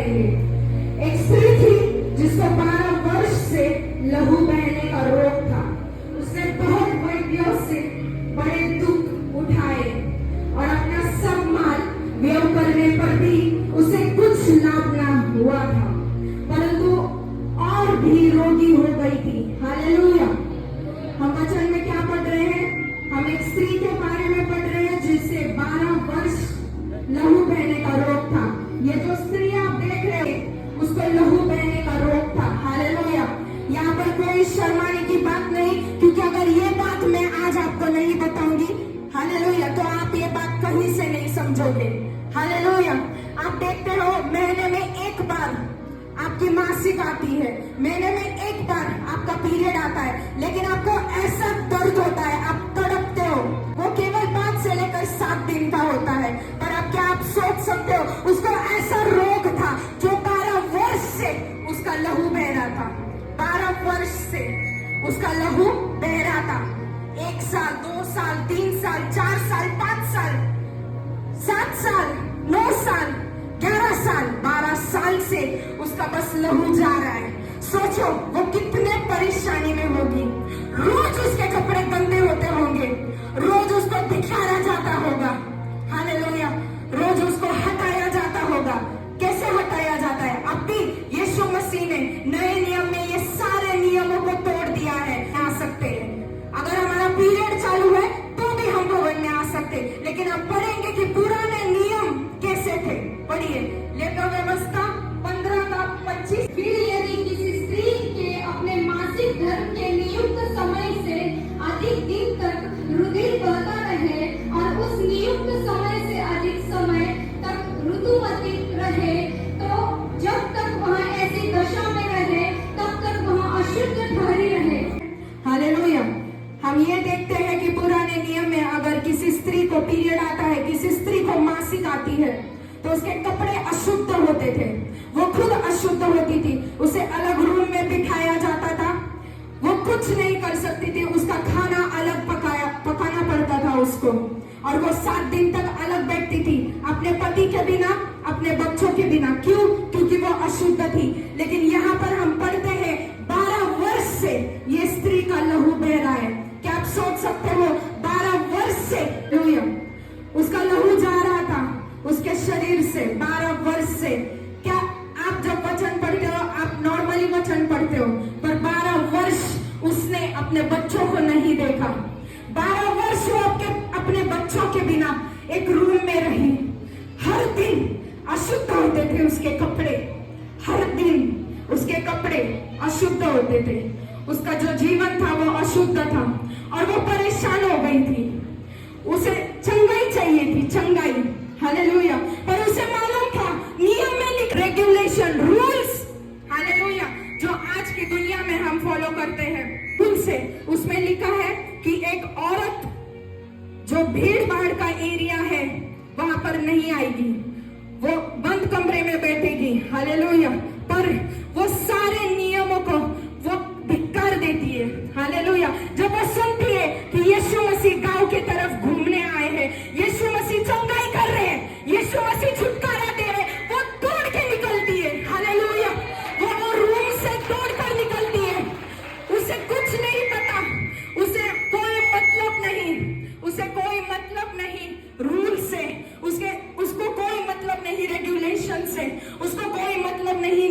एक स्त्री थी जिसको 12 वर्ष से लहू बहने का रोग था। उसने बहुत वैद्यों से बड़े दुख उठाए और अपना सब माल व्यय करने पर भी उसे कुछ लाभ ना हुआ था, परंतु और भी रोगी हो गई थी। हालेलुया। हम वचन में क्या पढ़ रहे हैं? हम एक स्त्री के बारे में पढ़ रहे हैं जिसे 12 वर्ष लहू बहने का रोग था। ये जो स्त्री आप देख रहे हैं उसको लहू बहने का रोग था। हालेलुया। यहाँ पर कोई शर्माने की बात नहीं, क्योंकि अगर ये बात मैं आज आपको नहीं बताऊंगी, हालेलुया, तो आप ये बात कहीं से नहीं समझोगे। हालेलुया। आप देखते हो महीने में एक बार आपकी मासिक आती है, महीने में एक बार आपका पीरियड आता है, लेकिन आपको ऐसा दर्द होता है, आप तड़पते हो। वो केवल 5 से लेकर 7 दिन का होता है, पर अब क्या आप सोच सकते हो उसको ऐसा रोग था जो 12 वर्ष से उसका लहू बह रहा था। 12 वर्ष से उसका लहू बह रहा था। 1 साल, 2 साल, 3 साल, 4 साल, 5 साल, 7 साल, 9 साल, 11 साल, 12 साल से उसका बस लहू जा रहा है। सोचो वो कितने परेशानी में होगी। रोज उसके कपड़े गंदे होते होंगे, रोज उसको दिखाया जाता होगा। हालेलुया। रोज उसको हटाया जाता होगा। कैसे हटाया जाता है? अब भी यीशु मसीह ने नए नियम में ये सारे नियमों को तोड़ दिया है। आ सकते हैं, अगर हमारा पीरियड चालू है तो भी हम भवन में आ सकते, लेकिन हम पढ़ेंगे कि पुराने नियम कैसे थे। पढ़िए लेखा व्यवस्था 15:25। फिर यदि किसी स्त्री के अपने मासिक धर्म के नियुक्त समय से अधिक दिन तक रुधिर बहता रहे और उस नियुक्त समय से अधिक समय तक ऋतुमती रहे, तो जब तक वह ऐसी दशा में रहे तब तक वह अशुद्ध ठहरी रहे। हालेलुया। हम ये देखते हैं कि पुराने नियम में अगर किसी स्त्री को पीरियड आता है, किसी स्त्री को मासिक आती है, तो उसके कपड़े अशुद्ध होते थे, वो खुद अशुद्ध होती थी, उसे अलग रूम में बिठाया जाता था, वो कुछ नहीं कर सकती थी, उसका खाना अलग पकाना पड़ता था उसको, और वो 7 दिन तक अलग बैठती थी अपने पति के बिना, अपने बच्चों के बिना। क्यों? क्योंकि वो अशुद्ध थी। लेकिन यहाँ पर हम पढ़ते हैं 12 वर्ष से ये स्त्री का लहू बह रहा है। क्या आप सोच सकते हो? 12 वर्ष से उसका लहू जा रहा था उसके शरीर से। 12 वर्ष से। क्या आप जब वचन पढ़ते हो, आप नॉर्मली वचन पढ़ते हो, पर 12 वर्ष उसने अपने बच्चों को नहीं देखा। 12 वर्ष वो अपने बच्चों के बिना एक रूम में रही। हर दिन अशुद्ध होते थे उसके कपड़े, हर दिन उसके कपड़े अशुद्ध होते थे, उसका जो जीवन था वो अशुद्ध था, और वो परेशान हो गई थी। उसे चंगाई चाहिए थी, चंगाई। हालेलुया। पर उसे मालूम था नियम में लिख, रेगुलेशन, रूल्स, हालेलुया, जो आज की दुनिया में हम फॉलो करते हैं, उनसे उसमें लिखा है कि एक औरत जो भीड़ भाड़ का एरिया है वहां पर नहीं आएगी, वो बंद कमरे में बैठेगी। हालेलुया। पर वो सारे नियमों को वो धिक्कार देती है। हालेलुया। जब वो सुनती है कि यीशु मसीह गांव की तरफ घूमने आए हैं, यीशु मसीह चंगाई कर रहे हैं, यीशु मसीह छुटकारा दे रहे हैं, वो दौड़ के निकलती है। हालेलुया। वो रूम से दौड़ कर निकलती है। उसे कुछ नहीं पता, उसे कोई मतलब नहीं, उसे कोई मतलब नहीं रूल से, उसको कोई मतलब नहीं रेगुलेशन से, उसको कोई मतलब नहीं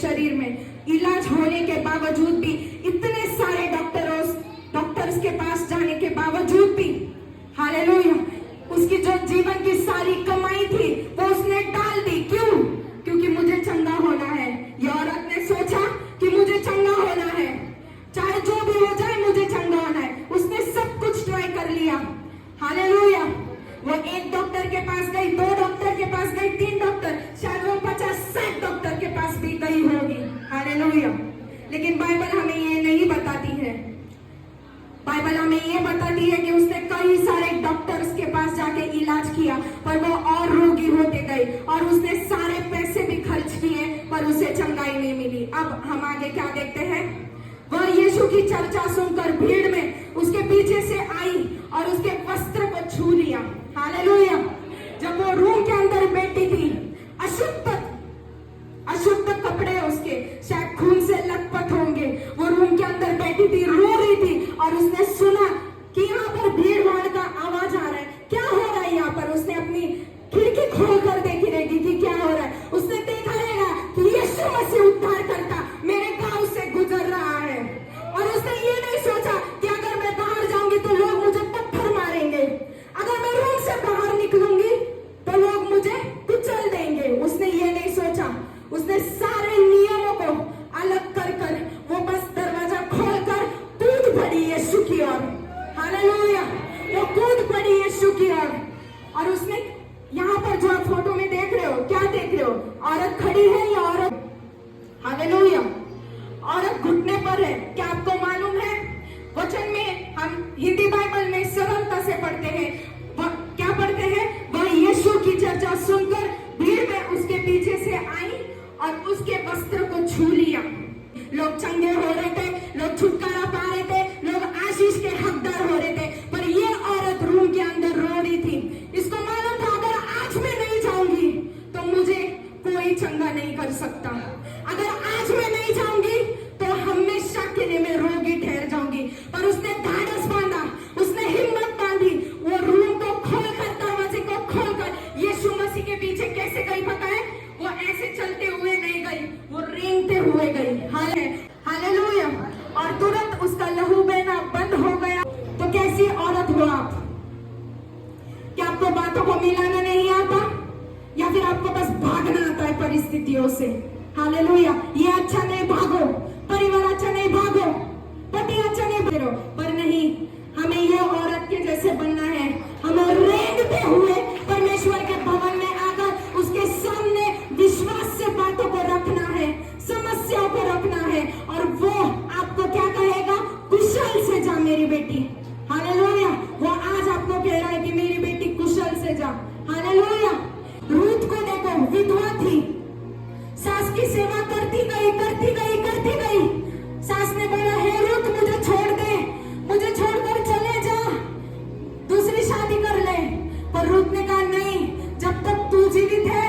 शरीर में इलाज होने के बावजूद भी, इतने सारे डॉक्टर्स के पास जाने के बावजूद भी, हालेलुया, उसकी जो जीवन की सारी कमाई थी वो उसने डाल दी। क्यों? क्योंकि मुझे चंगा होना है। ये औरत ने सोचा कि मुझे चंगा होना है, चाहे जो भी हो जाए मुझे चंगा होना है। उसने सब कुछ ट्राई कर लिया, हालेलुया। वो एक डॉक्टर के पास गई, 2 डॉक्टर के पास गई, 3 डॉक्टर, शायद वो 50-60 डॉक्टर के पास भी गई होगी, हालेलुया। लेकिन बाइबल हमें ये नहीं बताती है। बाइबल हमें ये बताती है कि उसने कई सारे डॉक्टर्स के पास जाके इलाज किया, पर वो और रोगी होते गए, और उसने सारे पैसे भी खर्च किए, पर उसे चंगाई नहीं मिली। अब हम आगे क्या देखते हैं? वह यीशु की चर्चा सुनकर भीड़ में उसके पीछे से आई और उसके वस्त्र को छू लिया, हालेलुया। जब वो रूम के अंदर बैठी थी, अशुद्ध कपड़े उसके शायद खून से लथपथ होंगे, वो रूम के अंदर बैठी थी, रो रही थी, और उसने सुना कि यहाँ पर भीड़ भाड़ का आवाज आ रहा है। क्या हो रहा है यहाँ पर? उसने अपनी खिड़की खोलकर देखी रहेगी कि क्या हो रहा है। उसने देखा रहेगा कि यीशु मसीह उद्धार करता मेरे गांव से गुजर रहा है, और उसने ये नहीं सोचा कि अगर मैं बाहर जाऊंगी तो लोग मुझे पत्थर मारेंगे, अगर मैं रूम से बाहर निकलूंगी तो लोग मुझे कुचल देंगे। उसने ये नहीं सोचा। उसने सारे नियमों को अलग कर वो बस दरवाजा खोलकर कूद पड़ी यीशु की ओर, हालेलुया। वो कूद पड़ी यीशु की ओर, और उसने यहाँ पर जो आप फोटो में देख रहे हो, क्या देख रहे हो? औरत खड़ी है या औरत? हालेलुया। औरत घुटने पर है। क्या आपको मालूम है? वचन में हम हिंदी बाइबल में सरलता से पढ़ते हैं। क्या पढ़ते हैं? वह यीशु की चर्चा सुनकर भीड़ में उसके पीछे से आई और उसके वस्त्र को छू लिया। लोग चंगे हो रहे थे, लोग छुटकारा पा रहे थे, लोग आशीष के हकदार हो रहे थे, पर ये औरत रूम के अंदर रो रही थी। इसको मालूम था अगर आज मैं नहीं जाऊंगी तो मुझे कोई चंगा नहीं कर सकता, अगर आज मैं नहीं जाऊंगी तो हमेशा के लिए मैं रोगी ठहर जाऊंगी। पर उसने धाड़स बांधा, उसने हिम्मत बांधी, वो रूम को खोलकर, दरवाजे को खोलकर यीशु मसीह के पीछे कैसे गई पता है? वो ऐसे चलते हुए नहीं गई, वो रेंगते हुए गई, हालेलुया। और तुरंत उसका लहू बहना बंद हो गया। तो कैसी औरत हो आप? क्या आपको बातों को मिलाना नहीं आता, या फिर आपको बस भागना आता है परिस्थितियों से? हालेलुया। ये अच्छा नहीं, भागो। परिवार अच्छा नहीं, भागो। पति अच्छा नहीं, भागो। पर नहीं, हमें ये औरत के जैसे बनना है। हमें रेंगते हुए परमेश्वर के भवन में आकर उसके सामने विश्वास से बातों को रखना है, समस्याओं को रखना है, और वो आपको क्या कहेगा? कुशल से जा मेरी बेटी, हालेलुया। वो आज आपको कह रहा है कि मेरी बेटी कुशल से जा, हालेलुया। रूथ को देखो, विधवा थी, सास की सेवा करती गई। सास ने बोला, हे रूथ मुझे छोड़ दे, मुझे छोड़कर चले जा, दूसरी शादी कर ले। पर रूथ ने कहा नहीं, जब तक तू जीवित है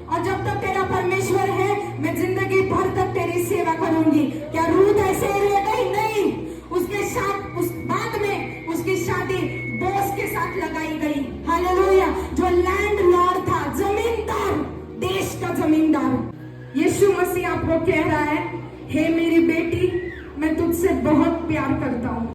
और जब तक तेरा परमेश्वर है, मैं जिंदगी भर तक तेरी सेवा करूंगी। क्या रूथ ऐसे ही रह गई? नहीं, उसके साथ उस बाद में उसकी शादी बॉस के साथ लगाई गई, हालेलुया, जो लैंड लॉर्ड था, जमींदार, देश का जमींदार। यीशु मसीह आपको कह रहा है, हे मेरी बेटी, मैं तुझसे बहुत प्यार करता हूं।